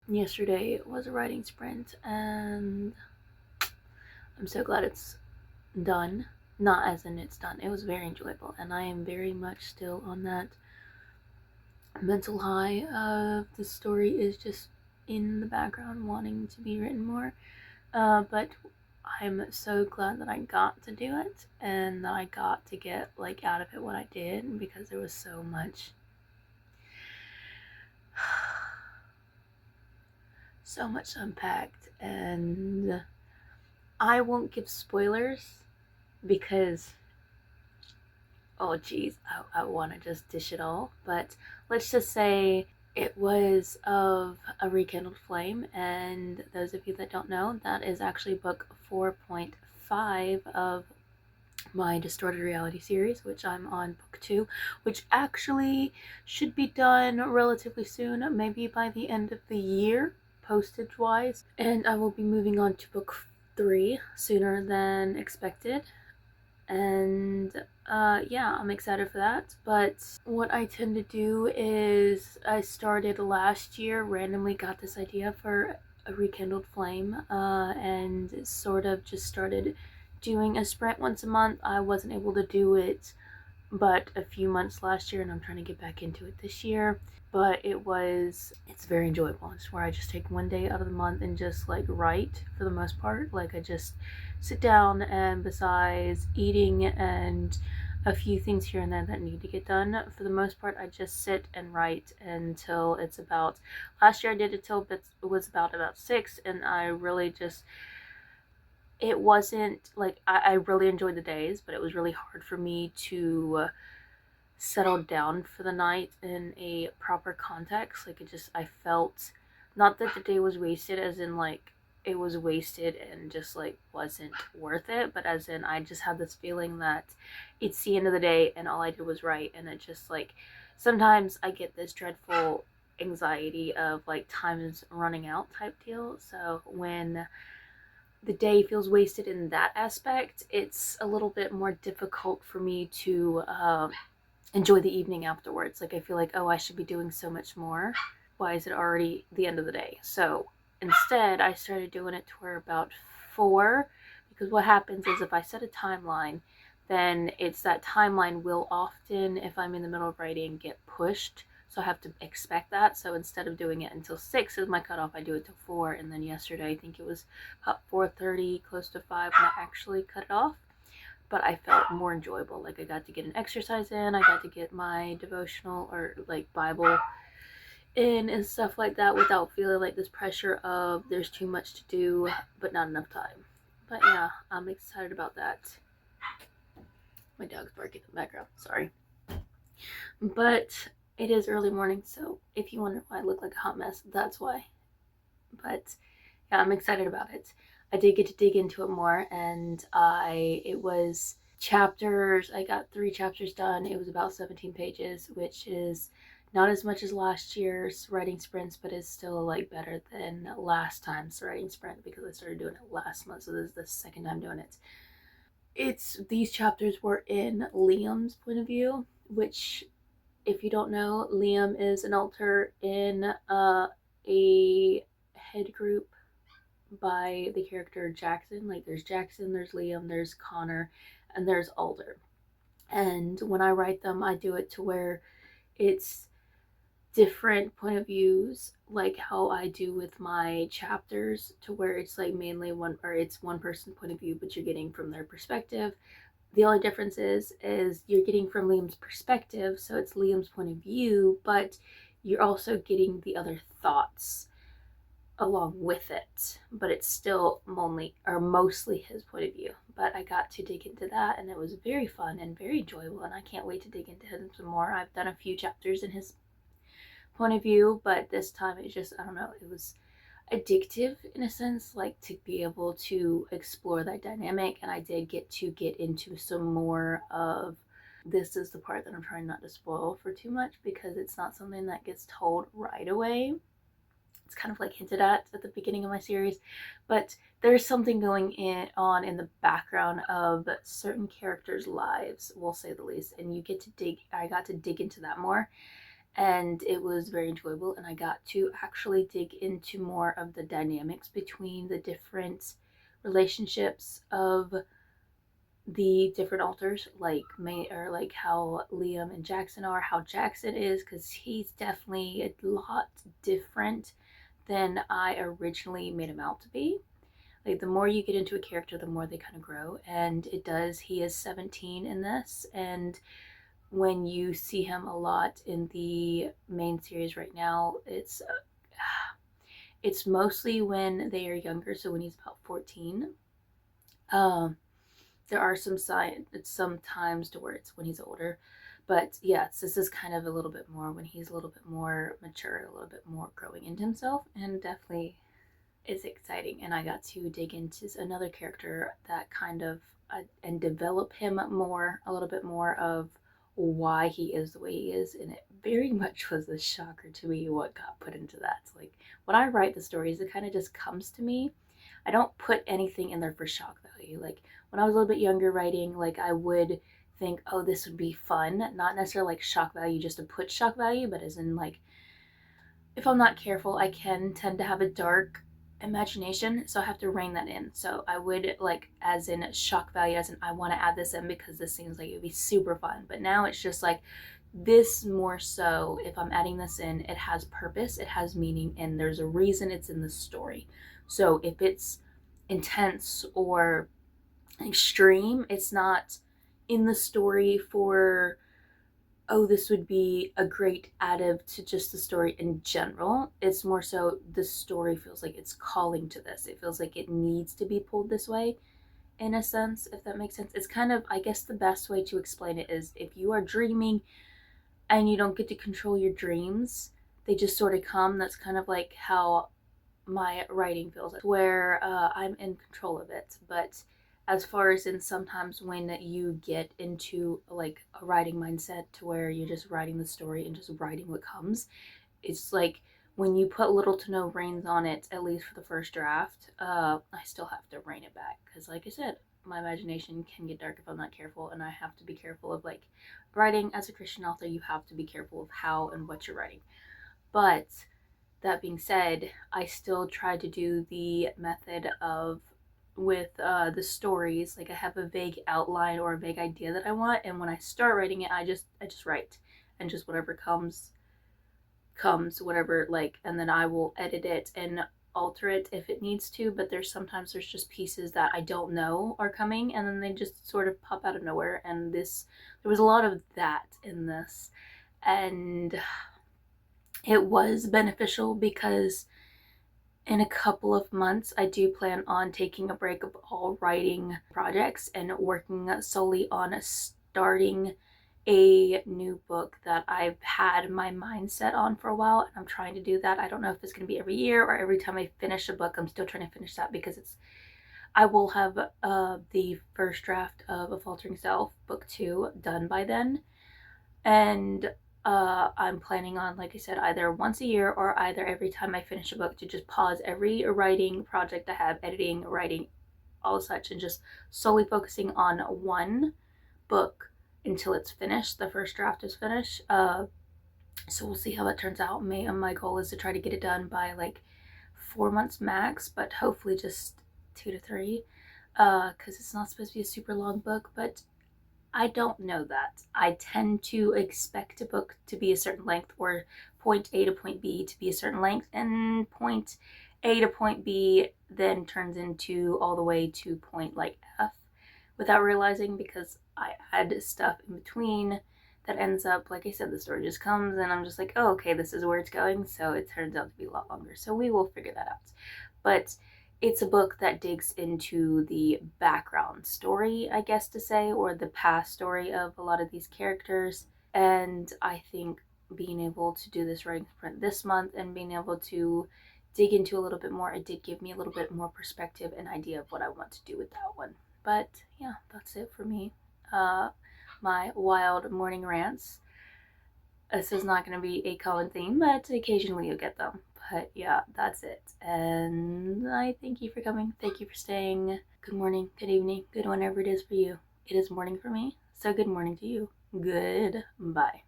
Yesterday was a writing sprint, and I'm so glad it's done. Not as in it's done. It was very enjoyable, and I am very much still on that mental high of the story is just in the background wanting to be written more. But I'm so glad that I got to do it and that I got to get like out of it what I did, because there was so much unpacked, and I won't give spoilers because oh geez, I want to just dish it all. But let's just say it was of a rekindled flame, and those of you that don't know, that is actually book 4.5 of my distorted reality series, which I'm on book 2, which actually should be done relatively soon, maybe by the end of the year postage wise, and I will be moving on to book 3 sooner than expected. And yeah, I'm excited for that. But what I tend to do is I started last year, randomly got this idea for a rekindled flame, and sort of just started doing a sprint once a month. I wasn't able to do it but a few months last year, and I'm trying to get back into it this year. But it's very enjoyable. It's where I just take one day out of the month and just like write for the most part. Like I just sit down, and besides eating and a few things here and there that need to get done, for the most part I just sit and write until it's about, last year I did it till it was about 6, and I really just, it wasn't like I really enjoyed the days, but it was really hard for me to settle down for the night in a proper context. Like I felt, not that the day was wasted as in like it was wasted and just like wasn't worth it, but as in I just had this feeling that it's the end of the day and all I did was write, and it just like, sometimes I get this dreadful anxiety of like time is running out type deal. So when the day feels wasted in that aspect, it's a little bit more difficult for me to enjoy the evening afterwards. Like I feel like, oh, I should be doing so much more. Why is it already the end of the day? So instead, I started doing it to where about 4, because what happens is if I set a timeline, then it's that timeline will often, if I'm in the middle of writing, get pushed. So I have to expect that. So instead of doing it until 6 is my cutoff, I do it till 4. And then yesterday, I think it was about 4:30, close to 5, when I actually cut it off. But I felt more enjoyable. Like I got to get an exercise in, I got to get my devotional or like Bible in and stuff like that without feeling like this pressure of there's too much to do but not enough time. But yeah, I'm excited about that. My dog's barking in the background, sorry. But it is early morning, so if you wonder why I look like a hot mess, that's why. But yeah, I'm excited about it. I did get to dig into it more, and it was chapters. I got 3 chapters done. It was about 17 pages, which is not as much as last year's writing sprints, but is still like better than last time's writing sprint, because I started doing it last month, so this is the second time doing it. These chapters were in Liam's point of view, which, if you don't know, Liam is an alter in a head group by the character Jackson. Like there's Jackson, there's Liam, there's Connor, and there's Alder. And when I write them, I do it to where it's different point of views, like how I do with my chapters, to where it's like mainly it's one person point of view, but you're getting from their perspective. The only difference is you're getting from Liam's perspective, so it's Liam's point of view, but you're also getting the other thoughts along with it, but it's still mostly his point of view. But I got to dig into that, and it was very fun and very enjoyable, and I can't wait to dig into him some more. I've done a few chapters in his point of view, but this time it just, I don't know, it was addictive in a sense, like to be able to explore that dynamic. And I did get to get into some more of, this is the part that I'm trying not to spoil for too much, because it's not something that gets told right away. It's kind of like hinted at the beginning of my series, but there's something on in the background of certain characters' lives, we'll say the least, and I got to dig into that more. and it was very enjoyable, and I got to actually dig into more of the dynamics between the different relationships of the different alters, like like how Liam and Jackson are, how Jackson is, because he's definitely a lot different than I originally made him out to be. Like the more you get into a character, the more they kind of grow, and it does. He is 17 in this, and when you see him a lot in the main series right now, it's mostly when they are younger, so when he's about 14. Um, there are some times to where it's when he's older, but yes, this is kind of a little bit more when he's a little bit more mature, a little bit more growing into himself, and definitely is exciting. And I got to dig into another character that kind of and develop him more, a little bit more of why he is the way he is, and it very much was a shocker to me what got put into that. Like when I write the stories, it kind of just comes to me. I don't put anything in there for shock value. Like when I was a little bit younger writing, like I would think, oh, this would be fun. Not necessarily like shock value just to put shock value, but as in like if I'm not careful, I can tend to have a dark imagination, so I have to rein that in. So I would like as in shock value, as in I want to add this in because this seems like it would be super fun. But now it's just like this more so, if I'm adding this in, it has purpose, it has meaning, and there's a reason it's in the story. So if it's intense or extreme, it's not in the story for, oh, this would be a great additive to just the story in general. It's more so the story feels like it's calling to this. It feels like it needs to be pulled this way, in a sense, if that makes sense. It's kind of, I guess the best way to explain it is if you are dreaming and you don't get to control your dreams, they just sort of come. That's kind of like how my writing feels, where I'm in control of it. But as far as in sometimes when you get into like a writing mindset to where you're just writing the story and just writing what comes, it's like when you put little to no reins on it, at least for the first draft, I still have to rein it back because, like I said, my imagination can get dark if I'm not careful, and I have to be careful of like writing as a Christian author. You have to be careful of how and what you're writing. But that being said, I still try to do the method of with the stories. Like I have a vague outline or a vague idea that I want, and when I start writing it, I just write, and just whatever comes, whatever, like, and then I will edit it and alter it if it needs to. But there's just pieces that I don't know are coming, and then they just sort of pop out of nowhere. And there was a lot of that in this, and it was beneficial because in a couple of months, I do plan on taking a break of all writing projects and working solely on starting a new book that I've had my mind set on for a while, and I'm trying to do that. I don't know if it's going to be every year or every time I finish a book. I'm still trying to finish that because I will have the first draft of A Faltering Self, book 2, done by then. And I'm planning on, like I said, either once a year or either every time I finish a book to just pause every writing project I have, editing, writing, all such, and just solely focusing on one book until it's finished. The first draft is finished. So we'll see how that turns out. My goal is to try to get it done by like 4 months max, but hopefully just 2 to 3, because it's not supposed to be a super long book. But I don't know that. I tend to expect a book to be a certain length, or point A to point B to be a certain length, and point A to point B then turns into all the way to point like F without realizing, because I add stuff in between that ends up, like I said, the story just comes and I'm just like, oh, okay, this is where it's going. So it turns out to be a lot longer. So we will figure that out. But it's a book that digs into the background story, I guess to say, or the past story of a lot of these characters. And I think being able to do this writing sprint this month and being able to dig into a little bit more, it did give me a little bit more perspective and idea of what I want to do with that one. But yeah, that's it for me. My wild morning rants. This is not going to be a common theme, but occasionally you'll get them. But yeah, that's it. And I thank you for coming. Thank you for staying. Good morning, good evening, good whenever it is for you. It is morning for me, so good morning to you. Goodbye.